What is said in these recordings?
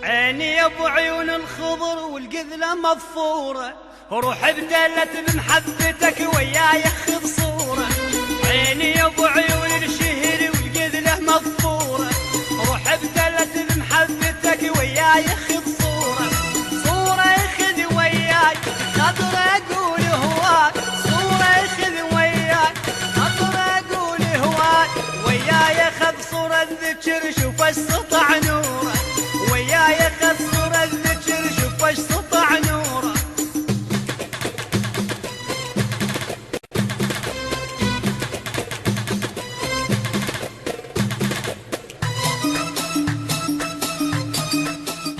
عيني يا ابو عيون الخضر والقذلة مفورة، روح بدلت بمحبتك وياي خذ صورة. عيني يا ابو عيون الشهر والقذلة مفورة، روح بدلت بمحبتك وياي خذ صورة. صورة خذ وياي خاطر اقول هواي، صورة خذ وياي خاطر اقول هواي. وياي خذ صورة الذكر شوف اش سطع نوره، وياي خذ صورة الذكر شوف اش سطع نوره.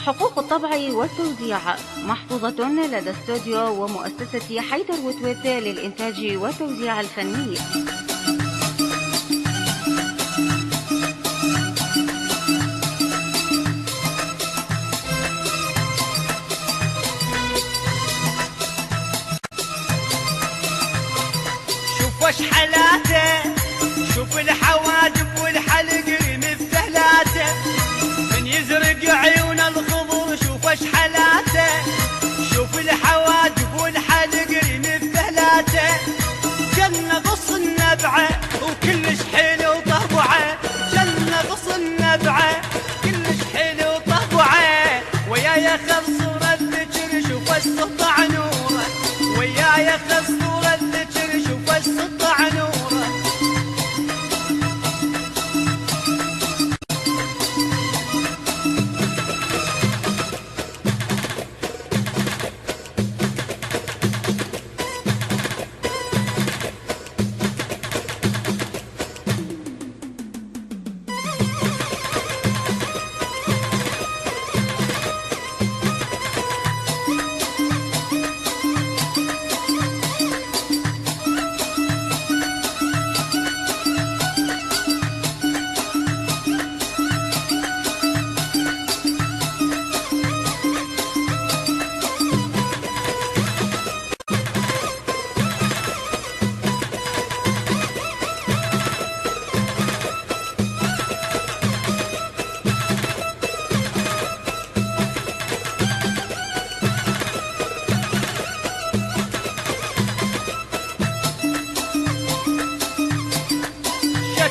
حقوق الطبع والتوزيع محفوظة لدى استوديو ومؤسسة حيدر وتويت للإنتاج والتوزيع الفني. شوف وش حلاته، شوف الحواجب والحلق رمي بثلاته، من يزرق عيون الخضر شوف وش حلاته. شوف الحواجب والحلق رمي بثلاته، جنة غص النبعه وكلش حلو طبعه، جنة غص النبعه كلش حلو طبعه. وياي خذ صورة الذكر شوف وش سطع نوره، وياي خذ صورة الذكر شوف وش سطع نوره.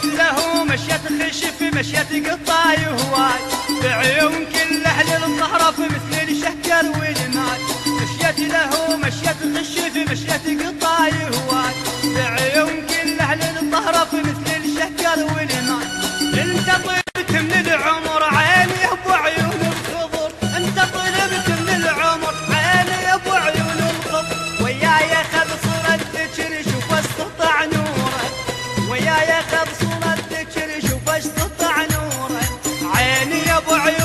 له مشيت خشف مشيت قطاي هواي، بعيون كل اهل الطهرف مثل الشهكر والماي. مشيت له مشيت خشف مشيت قطاي هواي، بعيون كل اهل الطهرف مثل الشهكر والماي. انت طلبت من العمر عيني يا ابو عيون الخضر، انت طلبت من العمر عيني يا ابو عيون الخضر. وياي خذ صورة الذكر شوف استطاع نوره، وياي خذ صورة الذكر شوف اش سطع نوره. عيني يا ابو عيون